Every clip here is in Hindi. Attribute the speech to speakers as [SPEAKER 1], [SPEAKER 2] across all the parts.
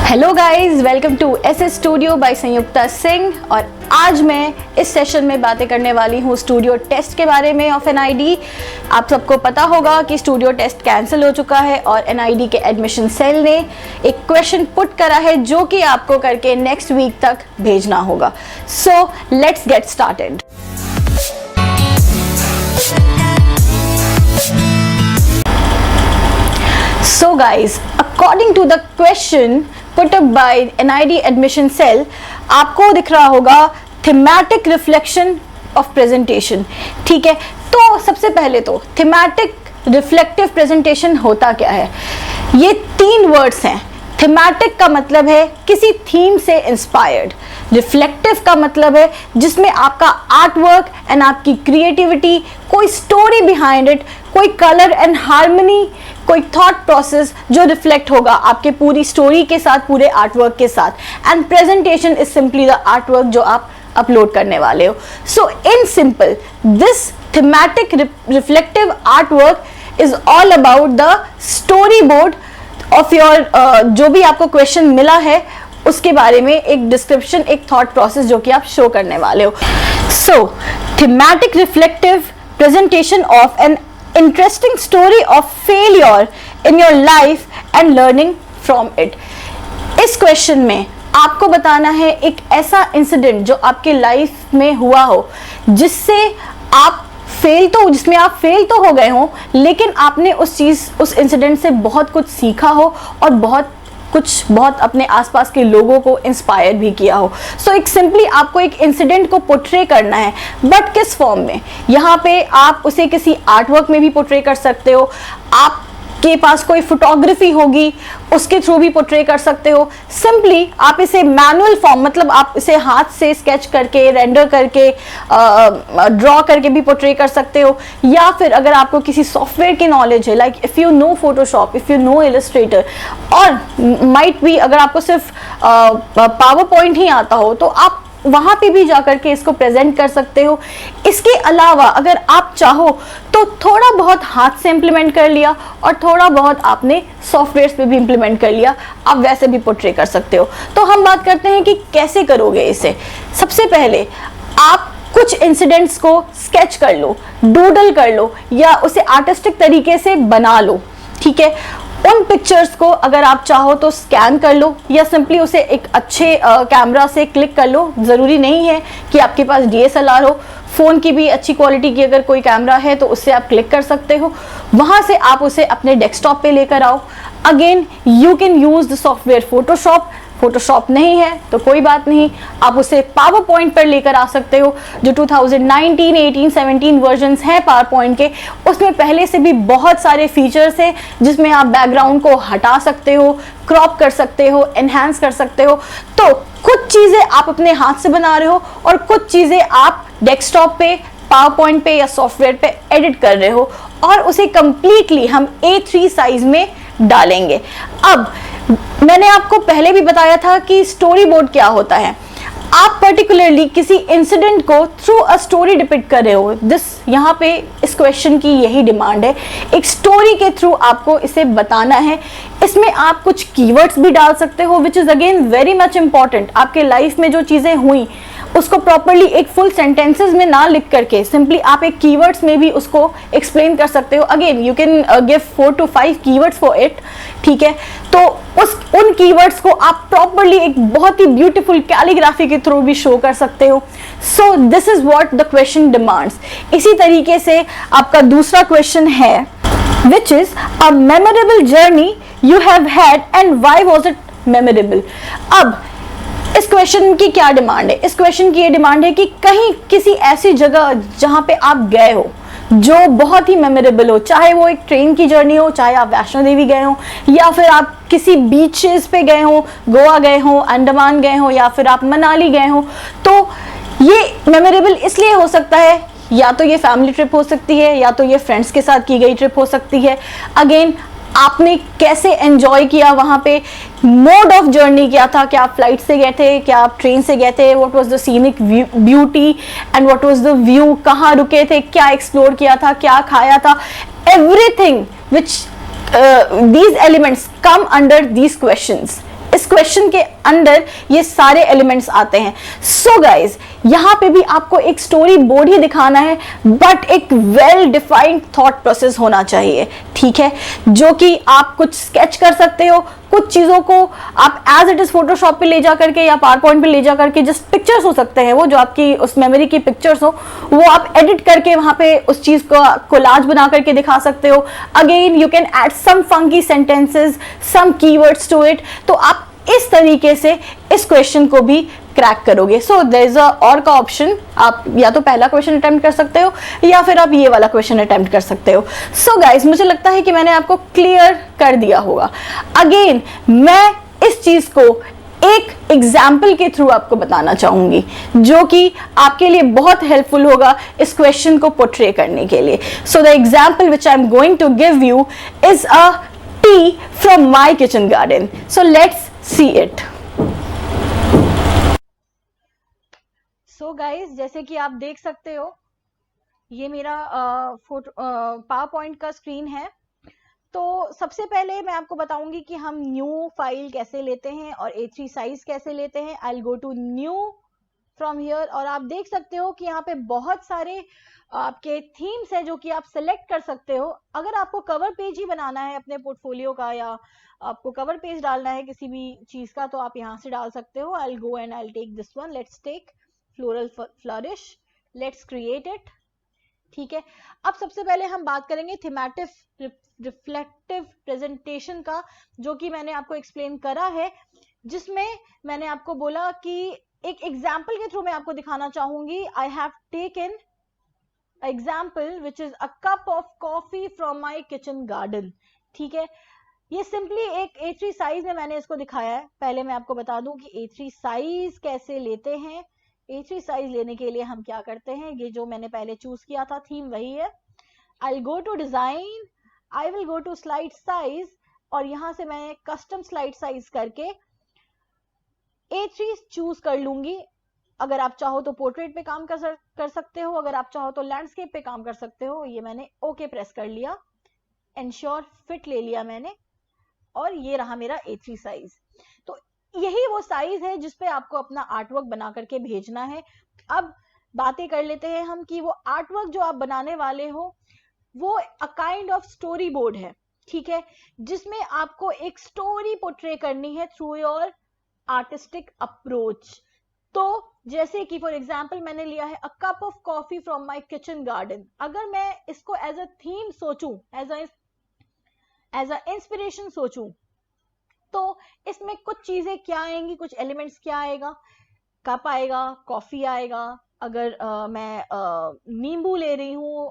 [SPEAKER 1] Hello guys, welcome to SS studio by Sanyukta Singh. और आज मैं इस सेशन में बातें करने वाली हूँ स्टूडियो टेस्ट के बारे में ऑफ एनआईडी। आप सबको पता होगा कि स्टूडियो टेस्ट कैंसिल हो चुका है और एनआईडी के एडमिशन सेल ने एक क्वेश्चन पुट करा है जो कि आपको करके नेक्स्ट वीक तक भेजना होगा। So let's get started. So guys, according to the question put up by NID admission cell, आपको दिख रहा होगा thematic reflection of presentation। ठीक है, तो सबसे पहले तो thematic reflective presentation होता क्या है? ये 3 वर्ड्स हैं। थीमेटिक का मतलब है किसी थीम से इंस्पायर्ड, रिफ्लेक्टिव का मतलब है जिसमें आपका आर्ट वर्क एंड आपकी क्रिएटिविटी, कोई स्टोरी बिहाइंड इट, कोई कलर एंड हार्मनी, कोई थॉट प्रोसेस जो रिफ्लेक्ट होगा आपके पूरी स्टोरी के साथ, पूरे आर्ट वर्क के साथ। And presentation is simply the art work जो आप अपलोड करने वाले हो। So in simple, this thematic reflective art work is all about the story board of your जो भी आपको क्वेश्चन मिला है उसके बारे में एक डिस्क्रिप्शन, एक थॉट प्रोसेस जो कि आप शो करने वाले हो। So thematic reflective presentation of an interesting story of failure in your life and learning from it. इस क्वेश्चन में आपको बताना है एक ऐसा इंसिडेंट जो आपके लाइफ में हुआ हो जिसमें आप फेल तो हो गए हो, लेकिन आपने उस इंसिडेंट से बहुत कुछ सीखा हो और बहुत अपने आसपास के लोगों को इंस्पायर भी किया हो। सो एक सिंपली आपको एक इंसिडेंट को पोर्ट्रे करना है, बट किस फॉर्म में? यहाँ पे आप उसे किसी आर्ट वर्क में भी पोर्ट्रे कर सकते हो, आपके पास कोई फोटोग्राफी होगी उसके थ्रू भी पोर्ट्रे कर सकते हो। सिंपली आप इसे मैनुअल फॉर्म, मतलब आप इसे हाथ से स्केच करके, रेंडर करके, ड्रॉ करके भी पोर्ट्रे कर सकते हो। या फिर अगर आपको किसी सॉफ्टवेयर की नॉलेज है, like if you know Photoshop, if you know Illustrator, और माइट भी अगर आपको सिर्फ पावर पॉइंट ही आता हो तो आप वहां पे भी जाकर के इसको प्रेजेंट कर सकते हो। इसके अलावा अगर आप चाहो तो थोड़ा बहुत हाथ से इंप्लीमेंट कर लिया और थोड़ा बहुत आपने सॉफ्टवेयर पे भी इंप्लीमेंट कर लिया, आप वैसे भी पोर्ट्रे कर सकते हो। तो हम बात करते हैं कि कैसे करोगे इसे। सबसे पहले आप कुछ इंसिडेंट्स को स्केच कर लो, डूडल कर लो या उसे आर्टिस्टिक तरीके से बना लो। ठीक है, उन पिक्चर्स को अगर आप चाहो तो स्कैन कर लो या सिंपली उसे एक अच्छे कैमरा से क्लिक कर लो। ज़रूरी नहीं है कि आपके पास DSLR हो, फ़ोन की भी अच्छी क्वालिटी की अगर कोई कैमरा है तो उससे आप क्लिक कर सकते हो। वहाँ से आप उसे अपने डेस्कटॉप पे लेकर आओ। Again you can use the software Photoshop नहीं है तो कोई बात नहीं, आप उसे पावर पॉइंट पर लेकर आ सकते हो। जो 2019, 18, 17 वर्जन्स हैं पावर पॉइंट के, उसमें पहले से भी बहुत सारे फीचर्स हैं जिसमें आप बैकग्राउंड को हटा सकते हो, क्रॉप कर सकते हो, एनहांस कर सकते हो। तो कुछ चीज़ें आप अपने हाथ से बना रहे हो और कुछ चीज़ें आप डेस्कटॉप पे, पावर पॉइंट पे या सॉफ्टवेयर पे एडिट कर रहे हो और उसे कंप्लीटली हम A3 साइज में डालेंगे। अब मैंने आपको पहले भी बताया था कि स्टोरी बोर्ड क्या होता है। आप पर्टिकुलरली किसी इंसिडेंट को थ्रू अ स्टोरी डिपिक्ट कर रहे हो। यहाँ पे इस क्वेश्चन की यही डिमांड है, एक स्टोरी के थ्रू आपको इसे बताना है। इसमें आप कुछ कीवर्ड्स भी डाल सकते हो, which is again very much important. आपके लाइफ में जो चीज़ें हुई उसको प्रॉपरली एक फुल सेंटेंसेस में ना लिख करके सिंपली आप एक कीवर्ड्स में भी उसको एक्सप्लेन कर सकते हो। Again you can give 4 to 5 keywords for it. ठीक है, तो उन कीवर्ड्स को आप प्रॉपरली एक बहुत ही ब्यूटीफुल कैलीग्राफी के थ्रू भी शो कर सकते हो। So this is what the question demands. इसी तरीके से आपका दूसरा क्वेश्चन है, which is a memorable journey you have had and why was it memorable. अब इस क्वेश्चन की क्या डिमांड है? इस क्वेश्चन की ये डिमांड है कि कहीं किसी ऐसी जगह जहां पे आप गए हो जो बहुत ही मेमोरेबल हो, चाहे वो एक ट्रेन की जर्नी हो, चाहे आप वैष्णो देवी गए हो, या फिर आप किसी बीचेस पे गए हो, गोवा गए हो, अंडमान गए हो, या फिर आप मनाली गए हो। तो ये मेमोरेबल इसलिए हो सकता है, या तो ये फैमिली ट्रिप हो सकती है या तो ये फ्रेंड्स के साथ की गई ट्रिप हो सकती है। अगेन आपने कैसे एंजॉय किया वहाँ पे, मोड ऑफ जर्नी क्या था, क्या आप फ्लाइट से गए थे, क्या आप ट्रेन से गए थे, what was the scenic beauty and what was the view, कहाँ रुके थे, क्या एक्सप्लोर किया था, क्या खाया था, everything which these elements come under these questions। इस क्वेश्चन के अंदर ये सारे एलिमेंट्स आते हैं। सो गाइज, यहां पे भी आपको एक स्टोरी बोर्ड ही दिखाना है, बट एक वेल डिफाइंड थॉट प्रोसेस होना चाहिए, ठीक है, जो कि आप कुछ स्केच कर सकते हो, कुछ चीजों को आप एज इट इज फोटोशॉप पे ले जा करके या पावर पॉइंट पे ले जा करके, जस्ट पिक्चर्स हो सकते हैं वो जो आपकी उस मेमोरी की पिक्चर्स हो, वो आप एडिट करके वहां पे उस चीज को कोलाज बना करके दिखा सकते हो। Again you can add some funky sentences, some keywords to it. तो आप इस तरीके से इस क्वेश्चन को भी क्रैक करोगे। सो देयर इज अ और का ऑप्शन, आप या तो पहला क्वेश्चन अटेम्प्ट कर सकते हो या फिर आप ये वाला क्वेश्चन अटेम्प्ट कर सकते हो। सो गाइस, मुझे लगता है कि मैंने आपको क्लियर कर दिया होगा। अगेन मैं इस चीज को एक एग्जाम्पल के थ्रू आपको बताना चाहूंगी, जो कि आपके लिए बहुत हेल्पफुल होगा इस क्वेश्चन को पोर्ट्रे करने के लिए। So the example which I am going to give you is a tea from my kitchen garden. So let's see it. So guys, जैसे कि आप देख सकते हो, ये मेरा फोटो पावर पॉइंट का स्क्रीन है। तो सबसे पहले मैं आपको बताऊंगी कि हम न्यू फाइल कैसे लेते हैं और A3 साइज कैसे लेते हैं। I will go to new from here, और आप देख सकते हो कि यहाँ पे बहुत सारे आपके थीम्स हैं जो कि आप सिलेक्ट कर सकते हो। अगर आपको कवर पेज ही बनाना है अपने पोर्टफोलियो का, या आपको कवर पेज डालना है किसी भी चीज का, तो आप यहाँ से डाल सकते हो। I will go and I will take this one. Let's take floral flourish, let's create it. ठीक है, अब सबसे पहले हम बात करेंगे थीमेटिक रिफ्लेक्टिव प्रेजेंटेशन का, जो कि मैंने आपको एक्सप्लेन करा है, जिसमें मैंने आपको बोला कि एक एग्जाम्पल के थ्रू मैं आपको दिखाना चाहूंगी। I have taken example which is a cup of coffee from my kitchen garden. ठीक है, ये सिंपली एक A3 साइज में मैंने इसको दिखाया है। पहले मैं आपको बता दूं कि A3 साइज कैसे लेते हैं। A3 साइज लेने के लिए हम क्या करते हैं, ये जो मैंने पहले चूज किया था थीम वही है। I will go to design, I will go to slide size, और यहां से मैं कस्टम स्लाइड साइज करके A3 चूज कर लूंगी। अगर आप चाहो तो पोर्ट्रेट पे काम कर सकते हो, अगर आप चाहो तो लैंडस्केप पे काम कर सकते हो। ये मैंने ओके प्रेस कर लिया, एंश्योर फिट ले लिया मैंने, और ये रहा मेरा A3 साइज। तो यही वो साइज है जिसपे आपको अपना आर्टवर्क बना करके भेजना है। अब बातें कर लेते हैं हम कि वो आर्टवर्क जो आप बनाने वाले हो वो a kind of story board है, ठीक है, जिसमें आपको एक स्टोरी पोर्ट्रे करनी है थ्रू योर आर्टिस्टिक अप्रोच। तो जैसे कि फॉर एग्जाम्पल मैंने लिया है a cup of coffee from my kitchen garden. अगर मैं इसको एज अ थीम सोचूं, एज अ इंस्पिरेशन सोचूं, तो इसमें कुछ चीजें क्या आएंगी, कुछ एलिमेंट्स क्या आएगा, कप आएगा, कॉफी आएगा। अगर मैं नींबू ले रही हूँ,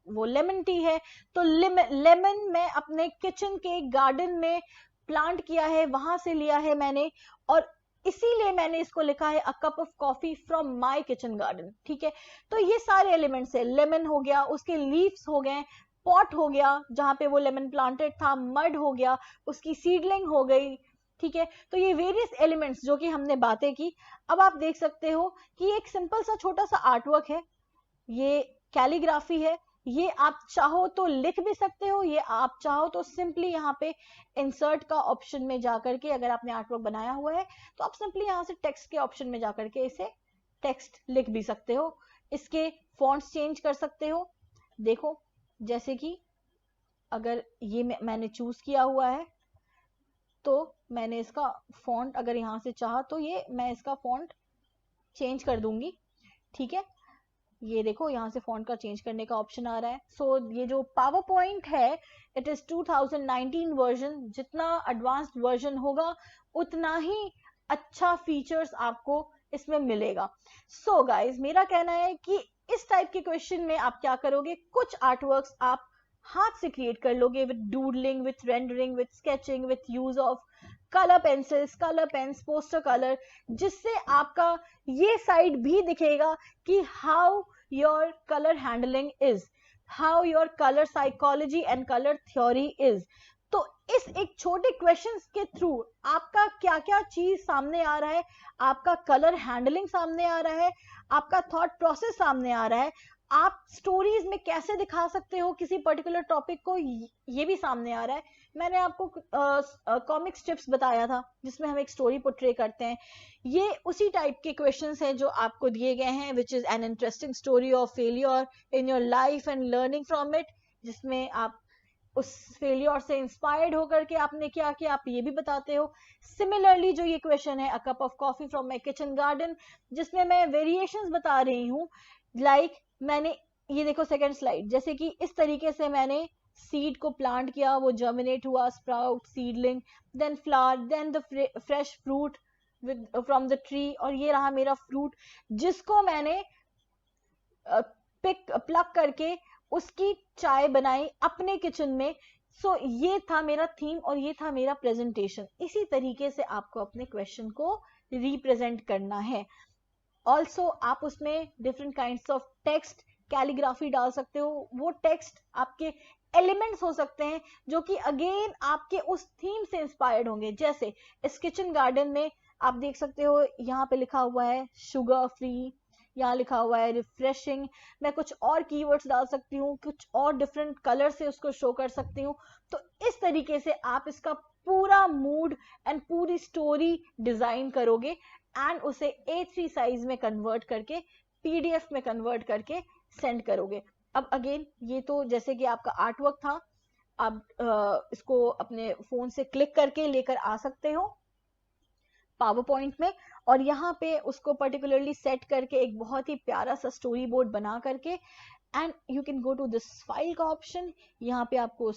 [SPEAKER 1] वो लेमन टी है, तो लेमन मैं अपने किचन के गार्डन में प्लांट किया है, वहां से लिया है मैंने, और इसीलिए मैंने इसको लिखा है a cup of coffee from my kitchen garden. ठीक है, तो ये सारे एलिमेंट्स है। लेमन हो गया, उसके लीव्स हो गए, पॉट हो गया जहां पे वो लेमन प्लांटेड था, मड हो गया, उसकी सीडलिंग हो गई। ठीक है, तो ये वेरियस एलिमेंट्स जो कि हमने बातें की। अब आप देख सकते हो कि एक सिंपल सा छोटा सा आर्टवर्क है, ये कैलीग्राफी है। ये आप चाहो तो लिख भी सकते हो, ये आप चाहो तो सिंपली यहाँ पे इंसर्ट का ऑप्शन में जाकर के, अगर आपने आर्टवर्क बनाया हुआ है तो आप सिंपली यहाँ से टेक्स्ट के ऑप्शन में जाकर के इसे टेक्स्ट लिख भी सकते हो। इसके फॉन्ट्स चेंज कर सकते हो। देखो, जैसे कि अगर ये मैंने चूज किया हुआ है, तो मैंने इसका फॉन्ट अगर यहाँ से चाहा तो ये मैं इसका फॉन्ट चेंज कर दूंगी। ठीक है, ये देखो यहाँ से फॉन्ट का चेंज करने का ऑप्शन आ रहा है। सो ये जो पावर पॉइंट है, इट इज 2019 वर्जन। जितना एडवांस्ड वर्जन होगा उतना ही अच्छा फीचर्स आपको इसमें मिलेगा। सो गाइज, मेरा कहना है कि इस टाइप के क्वेश्चन में आप क्या करोगे, कुछ आर्टवर्क्स आप हाथ से क्रिएट कर लोगे with doodling, with rendering, with sketching, with use of colour pencils, colour pens, poster colour, जिससे आपका ये साइड भी दिखेगा कि how your colour handling is, how your colour psychology and colour theory is. तो इस एक छोटे क्वेश्चंस के थ्रू आपका क्या क्या चीज सामने आ रहा है, आपका कलर हैंडलिंग सामने आ रहा है, आपका थॉट प्रोसेस सामने आ रहा है। आप स्टोरीज में कैसे दिखा सकते हो किसी पर्टिकुलर टॉपिक को, ये भी सामने आ रहा है। मैंने आपको कॉमिक स्ट्रिप्स बताया था जिसमें हम एक स्टोरी पोर्ट्रे करते हैं, ये उसी टाइप के क्वेश्चंस हैं जो आपको दिए गए हैं, which is an interesting story of failure in your life and learning from it, जिसमें आप उस फेलियर से इंस्पायर्ड होकर के आपने क्या किया आप ये भी बताते हो। सिमिलरली जो ये क्वेश्चन है, a cup of coffee from my kitchen garden, जिसमें मैं वेरिएशंस बता रही हूँ, लाइक मैंने ये देखो सेकंड स्लाइड, जैसे कि इस तरीके से मैंने सीड को प्लांट किया, वो जर्मिनेट हुआ, sprout, seedling, then flower, then the fresh fruit with from the tree, और ये रहा मेरा फ्रूट जिसको मैंने प्लक करके उसकी चाय बनाई अपने किचन में। सो ये था मेरा थीम और ये था मेरा प्रेजेंटेशन। इसी तरीके से आपको अपने क्वेश्चन को रिप्रेजेंट करना है। ऑल्सो आप उसमें different kinds of text, calligraphy डाल सकते हो। वो टेक्स्ट आपके एलिमेंट्स हो सकते हैं जो कि अगेन आपके उस थीम से इंस्पायर्ड होंगे। जैसे इस किचन गार्डन में आप देख सकते हो यहाँ पे लिखा हुआ है शुगर फ्री, यहाँ लिखा हुआ है रिफ्रेशिंग। मैं कुछ और कीवर्ड्स डाल सकती हूँ, कुछ और डिफरेंट कलर से उसको शो कर सकती हूँ। तो इस तरीके से आप इसका पूरा मूड एंड पूरी स्टोरी डिजाइन करोगे एंड उसे A3 साइज में कन्वर्ट करके PDF में कन्वर्ट करके सेंड करोगे। अब अगेन ये तो जैसे कि आपका आर्ट वर्क था, आप इसको अपने फोन से क्लिक करके लेकर आ सकते हो पावर पॉइंट में, और यहाँ पे उसको पर्टिकुलरली सेट करके एक बहुत ही प्यारा सा स्टोरी बोर्ड बना करके, and you can go to this file का ऑप्शन। यहाँ पे आपको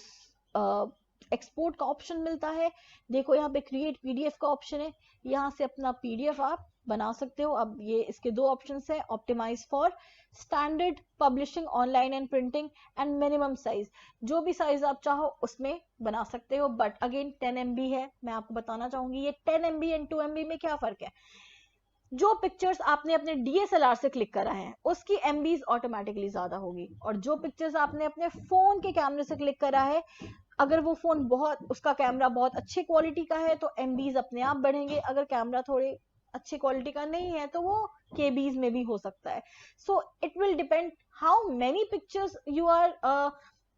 [SPEAKER 1] एक्सपोर्ट का ऑप्शन मिलता है। देखो यहाँ पे क्रिएट PDF का ऑप्शन है, यहाँ से अपना PDF आप बना सकते हो। अब ये इसके दो ऑप्शंस है, optimise for standard publishing, online and printing, and minimum size. जो भी साइज आप चाहो उसमें बना सकते हो, बट अगेन 10 MB है। मैं आपको बताना चाहूंगी ये 10 MB एंड 2 MB में क्या फर्क है। जो पिक्चर्स आपने अपने DSLR से क्लिक करा है उसकी MBs ऑटोमेटिकली ज्यादा होगी, और जो पिक्चर्स आपने अपने फोन के कैमरे से क्लिक करा है, अगर वो फोन उसका कैमरा बहुत अच्छी क्वालिटी का है तो MBs अपने आप बढ़ेंगे, अगर कैमरा थोड़ी अच्छी क्वालिटी का नहीं है तो वो KBs में भी हो सकता है। So it will depend how many pictures you are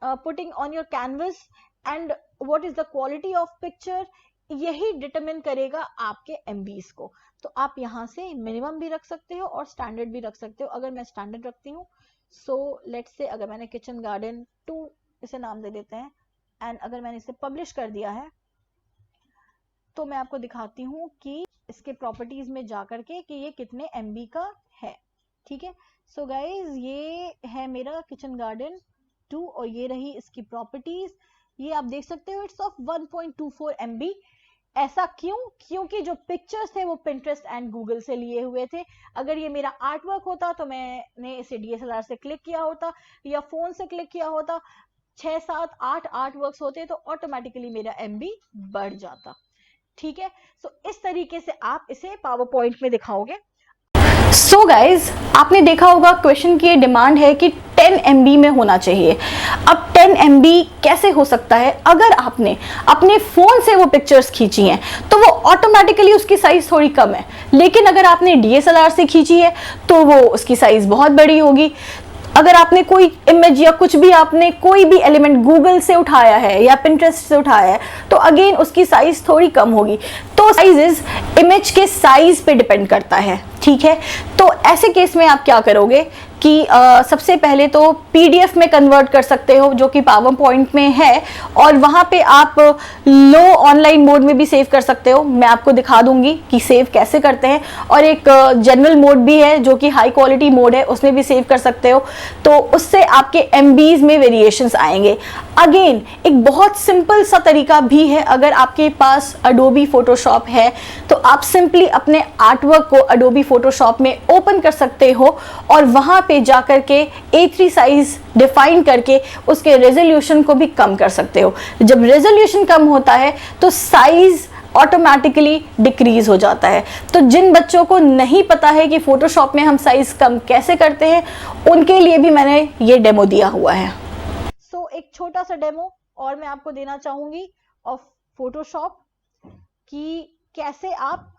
[SPEAKER 1] putting on your canvas and what is the quality of picture, यही डिटरमिन करेगा आपके MBs को। तो आप यहाँ से मिनिमम भी रख सकते हो और स्टैंडर्ड भी रख सकते हो। अगर मैं स्टैंडर्ड रखती हूँ, सो लेट्स से अगर मैंने किचन गार्डन 2 इसे नाम दे देते हैं, एंड अगर मैंने इसे पब्लिश कर दिया है तो मैं आपको दिखाती हूँ कि इसके प्रॉपर्टीज में जाकर के कि ये कितने MB का है। ठीक है, सो गाइज ये है मेरा किचन गार्डन 2 और ये रही इसकी प्रॉपर्टीज। ये आप देख सकते हो इट्स ऑफ 1.24 MB। ऐसा क्यों? क्योंकि जो पिक्चर्स थे वो Pinterest एंड गूगल से लिए हुए थे। अगर ये मेरा आर्ट वर्क होता तो मैंने इसे DSLR से क्लिक किया होता या फोन से क्लिक किया होता, 6, 7, 8 आर्ट वर्क्स होते तो ऑटोमेटिकली मेरा MB बढ़ जाता। ठीक है, सो इस तरीके से आप इसे पावर पॉइंट में दिखाओगे। सो गाइज आपने देखा होगा क्वेश्चन की डिमांड है कि 10 MB में होना चाहिए। अब 10 MB कैसे हो सकता है? अगर आपने अपने फोन से वो पिक्चर्स खींची हैं तो वो ऑटोमेटिकली उसकी साइज थोड़ी कम है, लेकिन अगर आपने DSLR से खींची है तो वो उसकी साइज बहुत बड़ी होगी। अगर आपने कोई इमेज या कुछ भी आपने कोई भी एलिमेंट गूगल से उठाया है या Pinterest से उठाया है तो अगेन उसकी साइज थोड़ी कम होगी। तो साइजेस इमेज के साइज पे डिपेंड करता है। ठीक है, तो ऐसे केस में आप क्या करोगे कि सबसे पहले तो PDF में कन्वर्ट कर सकते हो जो कि पावर पॉइंट में है, और वहां पे आप लो ऑनलाइन मोड में भी सेव कर सकते हो। मैं आपको दिखा दूंगी कि सेव कैसे करते हैं, और एक जनरल मोड भी है जो कि हाई क्वालिटी मोड है, उसमें भी सेव कर सकते हो। तो उससे आपके MBs में वेरिएशंस आएंगे। अगेन एक बहुत सिंपल सा तरीका भी है, अगर आपके पास Adobe Photoshop है तो आप सिंपली अपने आर्टवर्क को Adobe Photoshop में ओपन कर सकते हो और वहां पे जाकर के A3 साइज डिफाइन करके उसके रेजोल्यूशन को भी कम कर सकते हो। जब रेजोल्यूशन कम होता है तो साइज ऑटोमेटिकली डिक्रीज हो जाता है। तो जिन बच्चों को नहीं पता है कि फोटोशॉप में हम साइज कम कैसे करते हैं, उनके लिए भी मैंने ये डेमो दिया हुआ है। सो एक छोटा सा डेमो और मैं आपको देना चाहूंगी ऑफ फोटोशॉप कि कैसे आप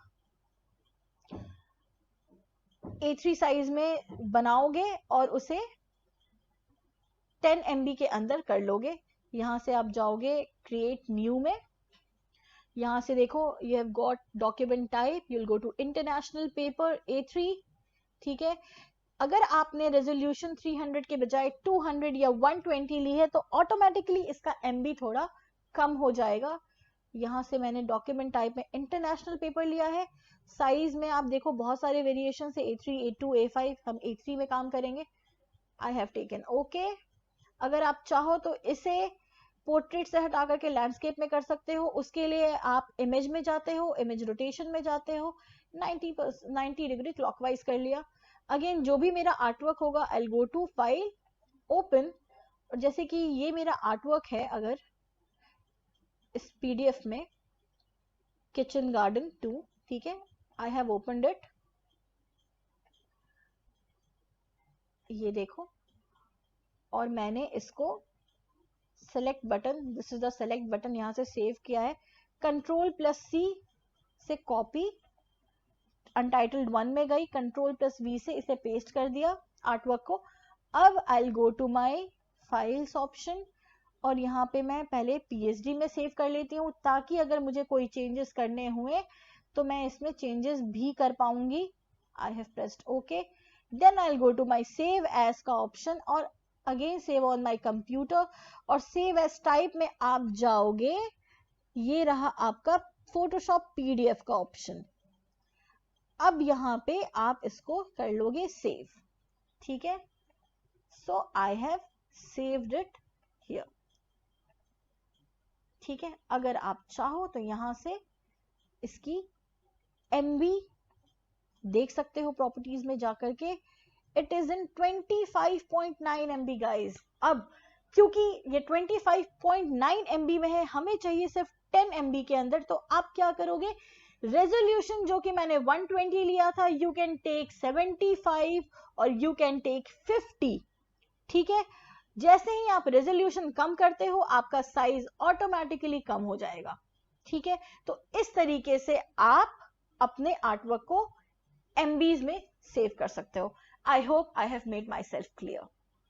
[SPEAKER 1] A3 साइज में बनाओगे और उसे 10 MB के अंदर कर लोगे। यहाँ से आप जाओगे क्रिएट न्यू में, यहाँ से देखो you have got document type, you will go to international paper A3, ठीक है। अगर आपने रेजोल्यूशन 300 के बजाय 200 या 120 ली है तो ऑटोमेटिकली इसका MB थोड़ा कम हो जाएगा। यहाँ से मैंने डॉक्यूमेंट टाइप में इंटरनेशनल पेपर लिया है। साइज में आप देखो बहुत सारे वेरिएशन है, A3, A2, A5, हम A3 में काम करेंगे। I have taken okay. अगर आप चाहो तो इसे पोर्ट्रेट से हटा करके लैंडस्केप में कर सकते हो, उसके लिए आप इमेज में जाते हो, इमेज रोटेशन में जाते हो, 90 डिग्री क्लॉकवाइज कर लिया। अगेन जो भी मेरा आर्टवर्क होगा I will go to file, open, और जैसे कि ये मेरा आर्टवर्क है, अगर इस PDF में किचन गार्डन 2, ठीक है, आई हैव ओपनड इट, ये देखो, और मैंने इसको select button, this is the select button, यहां से सेव किया है। Ctrl+C से कॉपी, अनटाइटल्ड 1 में गई, Ctrl+V से इसे पेस्ट कर दिया आर्टवर्क को। अब I will go to my files option, और यहाँ पे मैं पहले PSD में सेव कर लेती हूँ, ताकि अगर मुझे कोई चेंजेस करने हुए तो मैं इसमें चेंजेस भी कर पाऊंगी। I have pressed okay. Then I will go to my save as का ऑप्शन, और again save on my computer, और सेव एज टाइप में आप जाओगे, ये रहा आपका फोटोशॉप PDF का ऑप्शन। अब यहाँ पे आप इसको कर लोगे सेव, ठीक है। So I have saved it here, ठीक है। अगर आप चाहो तो यहां से इसकी MB देख सकते हो प्रॉपर्टीज में जाकर के, it is in 25.9 MB guys. अब क्योंकि ये 25.9 MB में है, हमें चाहिए सिर्फ 10 MB के अंदर, तो आप क्या करोगे, रेजोल्यूशन जो कि मैंने 120 लिया था, यू कैन टेक 75 और यू कैन टेक 50, ठीक है। जैसे ही आप रेजोल्यूशन कम करते हो आपका साइज ऑटोमेटिकली कम हो जाएगा, ठीक है। तो इस तरीके से आप अपने आर्टवर्क को MBs में सेव कर सकते हो। I hope I have made my self clear.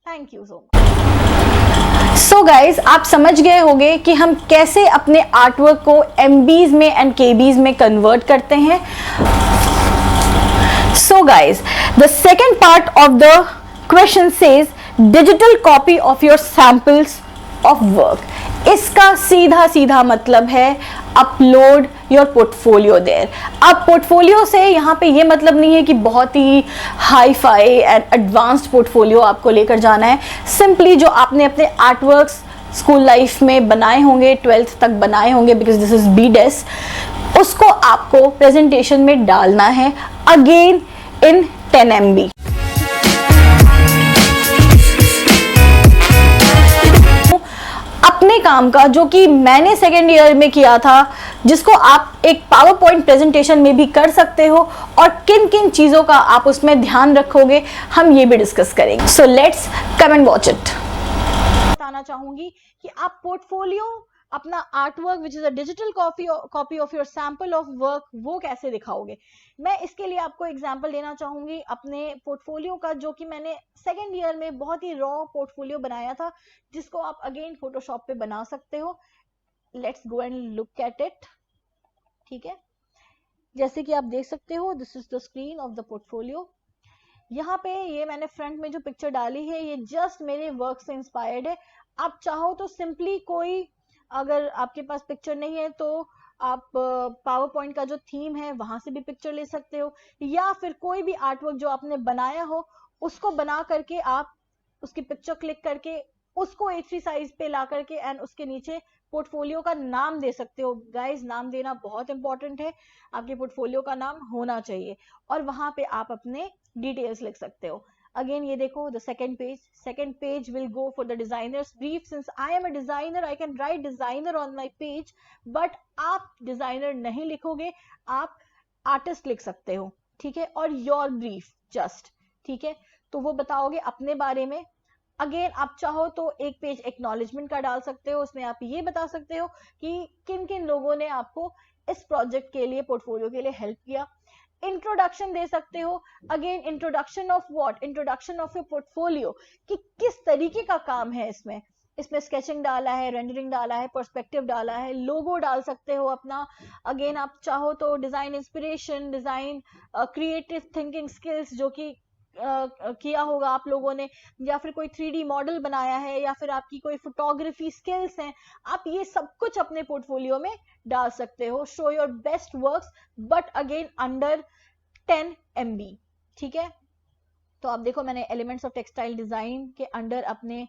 [SPEAKER 1] Thank you so much. So guys, आप समझ गए होंगे कि हम कैसे अपने आर्टवर्क को MBs में एंड KBs में कन्वर्ट करते हैं। So guys, the second part of the question says digital copy of your samples of work. इसका सीधा सीधा मतलब है अपलोड योर पोर्टफोलियो देयर। अब पोर्टफोलियो से यहाँ पे ये मतलब नहीं है कि बहुत ही hi-fi and advanced portfolio आपको लेकर जाना है। सिंपली जो आपने अपने आर्टवर्क्स स्कूल लाइफ में बनाए होंगे, 12th तक बनाए होंगे, बिकॉज दिस इज BDES, उसको आपको प्रेजेंटेशन में डालना है, अगेन इन 10 MB। अपने काम का जो कि मैंने सेकेंड ईयर में किया था, जिसको आप एक पावर पॉइंट प्रेजेंटेशन में भी कर सकते हो, और किन किन चीजों का आप उसमें ध्यान रखोगे, हम ये भी डिस्कस करेंगे। So let's come and watch it. बताना चाहूंगी कि आप पोर्टफोलियो, अपना artwork which is a digital copy of your sample of work, वो कैसे दिखाओगे। मैं इसके लिए आपको एग्जांपल देना चाहूंगी अपने पोर्टफोलियो का, जो कि मैंने सेकेंड ईयर में बहुत ही रॉ पोर्टफोलियो बनाया था, जिसको आप अगेन फोटोशॉप पे बना सकते हो। Let's go and look at it, ठीक है। जैसे कि आप देख सकते हो, this is the screen of the portfolio. यहाँ पे ये मैंने फ्रंट में जो पिक्चर डाली है, ये जस्ट मेरे वर्क से इंस्पायर्ड है। आप चाहो तो सिंपली कोई, अगर आपके पास पिक्चर नहीं है तो आप पावर पॉइंट का जो थीम है वहां से भी पिक्चर ले सकते हो, या फिर कोई भी आर्टवर्क जो आपने बनाया हो उसको बना करके आप उसकी पिक्चर क्लिक करके उसको A3 साइज पे ला करके एंड उसके नीचे पोर्टफोलियो का नाम दे सकते हो। गाइस, नाम देना बहुत इंपॉर्टेंट है, आपके पोर्टफोलियो का नाम होना चाहिए, और वहां पे आप अपने डिटेल्स लिख सकते हो। Again, ये देखो, the second page will go for the designer's brief. Since I am a designer, I can write designer on my page, but आप designer नहीं लिखोगे, आप artist लिख सकते हो, ठीक है, और your brief just, ठीक है, तो वो बताओगे अपने बारे में। अगेन आप चाहो तो एक पेज एक्नॉलेजमेंट का डाल सकते हो, उसमें आप ये बता सकते हो कि किन किन लोगों ने आपको इस प्रोजेक्ट के लिए, पोर्टफोलियो के लिए हेल्प किया। इंट्रोडक्शन दे सकते हो। Again introduction of what, introduction of your portfolio, कि किस तरीके का काम है इसमें, इसमें स्केचिंग डाला है, रेंडरिंग डाला है, पर्सपेक्टिव डाला है, लोगो डाल सकते हो अपना। अगेन आप चाहो तो design inspiration, design creative thinking skills जो कि किया होगा आप लोगों ने, या फिर कोई 3D मॉडल बनाया है, या फिर आपकी कोई फोटोग्राफी स्किल्स हैं, आप ये सब कुछ अपने पोर्टफोलियो में डाल सकते हो। Show your best works but again under 10 MB, ठीक है। तो आप देखो मैंने एलिमेंट्स ऑफ टेक्सटाइल डिजाइन के अंडर अपने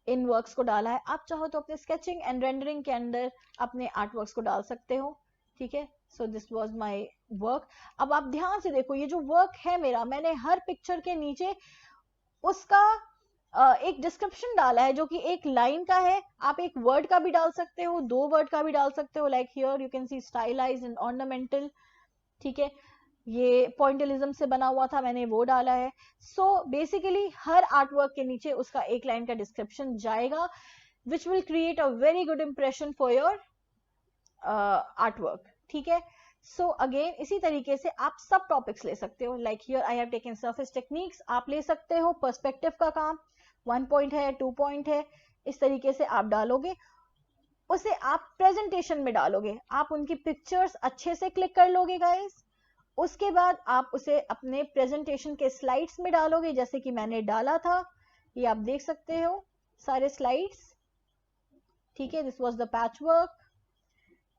[SPEAKER 1] इन वर्क्स को डाला है। आप चाहो तो अपने स्केचिंग एंड रेंडरिंग के अंदर अपने आर्ट वर्क्स को डाल सकते हो, ठीक है। So this was my work. अब आप ध्यान से देखो, ये जो वर्क है मेरा, मैंने हर पिक्चर के नीचे उसका एक डिस्क्रिप्शन डाला है जो कि एक लाइन का है। आप एक वर्ड का भी डाल सकते हो, 2 वर्ड का भी डाल सकते हो, like here you can see stylised and ornamental, ठीक है। ये पॉइंटलिज्म से बना हुआ था, मैंने वो डाला है। सो बेसिकली हर आर्ट वर्क के नीचे उसका एक लाइन का डिस्क्रिप्शन जाएगा, which will create a very good impression for your art work, ठीक है। सो अगेन इसी तरीके से आप सब टॉपिक्स ले सकते हो, like here I have taken surface techniques, आप ले सकते हो। पर्सपेक्टिव का काम 1 पॉइंट है, 2 पॉइंट है, इस तरीके से आप डालोगे, उसे आप प्रेजेंटेशन में डालोगे, आप उनकी पिक्चर्स अच्छे से क्लिक कर लोगे गाइस। उसके बाद आप उसे अपने प्रेजेंटेशन के स्लाइड्स में डालोगे, जैसे कि मैंने डाला था, ये आप देख सकते हो सारे स्लाइड्स, ठीक है। This was the patch work,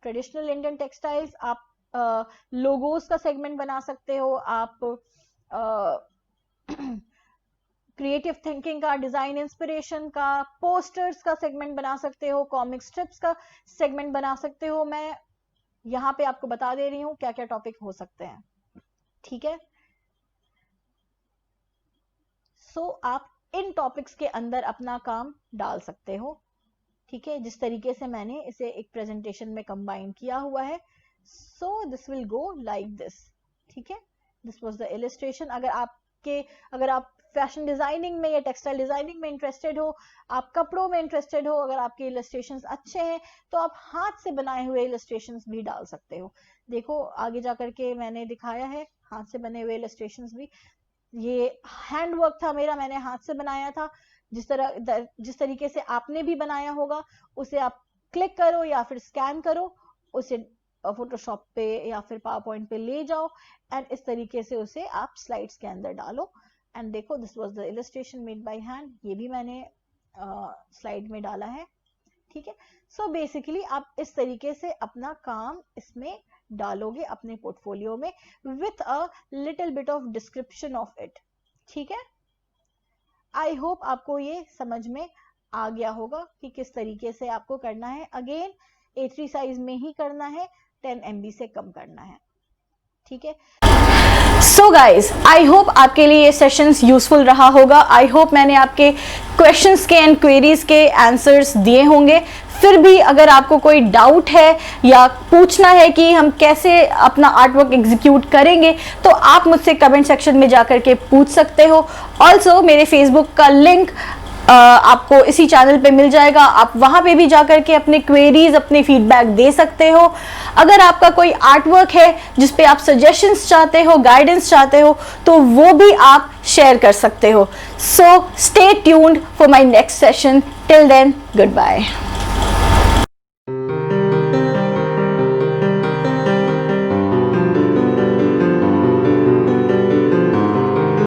[SPEAKER 1] traditional Indian textiles. आप लोगोस का सेगमेंट बना सकते हो, आप क्रिएटिव थिंकिंग का, डिजाइन इंस्पिरेशन का, पोस्टर्स का सेगमेंट बना सकते हो, कॉमिक स्ट्रिप्स का सेगमेंट बना सकते हो। मैं यहाँ पे आपको बता दे रही हूँ क्या क्या टॉपिक हो सकते हैं, ठीक है। सो आप इन टॉपिक्स के अंदर अपना काम डाल सकते हो, ठीक है, जिस तरीके से मैंने इसे एक प्रेजेंटेशन में कंबाइन किया हुआ है। So this will go like this, ठीक है। This was the illustration. अगर आप फैशन डिजाइनिंग में या टेक्सटाइल डिजाइनिंग में इंटरेस्टेड हो, आप कपड़ों में इंटरेस्टेड हो, अगर आपके इलस्ट्रेशंस अच्छे हैं तो आप हाथ से बनाए हुए इलस्ट्रेशंस भी डाल सकते हो। देखो आगे जाकर के मैंने दिखाया है हाथ से बने हुए इलस्ट्रेशंस भी। ये हैंड वर्क था मेरा, मैंने हाथ से बनाया था। जिस तरीके से आपने भी बनाया होगा उसे आप क्लिक करो या फिर स्कैन करो, उसे फोटोशॉप पे या फिर पावर पॉइंट पे ले जाओ एंड इस तरीके से उसे आप स्लाइड्स के अंदर डालो। एंड देखो this was the illustration made by hand, ये भी मैंने स्लाइड में डाला है, ठीक है। सो बेसिकली आप इस तरीके से अपना काम इसमें डालोगे अपने पोर्टफोलियो में with a little bit of description of it, ठीक है। आई होप आपको ये समझ में आ गया होगा कि किस तरीके से आपको करना है। अगेन A3 साइज में ही करना है, 10 MB से कम करना है, ठीक है। सो गाइज आई होप आपके लिए ये सेशंस यूजफुल रहा होगा। आई होप मैंने आपके क्वेश्चंस के एंड क्वेरीज के आंसर्स दिए होंगे। फिर भी अगर आपको कोई डाउट है या पूछना है कि हम कैसे अपना आर्ट वर्क एग्जीक्यूट करेंगे तो आप मुझसे कमेंट सेक्शन में जाकर के पूछ सकते हो। ऑल्सो मेरे फेसबुक का लिंक आपको इसी चैनल पे मिल जाएगा, आप वहां पे भी जाकर के अपने क्वेरीज, अपने फीडबैक दे सकते हो। अगर आपका कोई आर्ट वर्क है जिस पे आप सजेशंस चाहते हो, गाइडेंस चाहते हो, तो वो भी आप शेयर कर सकते हो। So stay tuned for my next session. Till then good bye.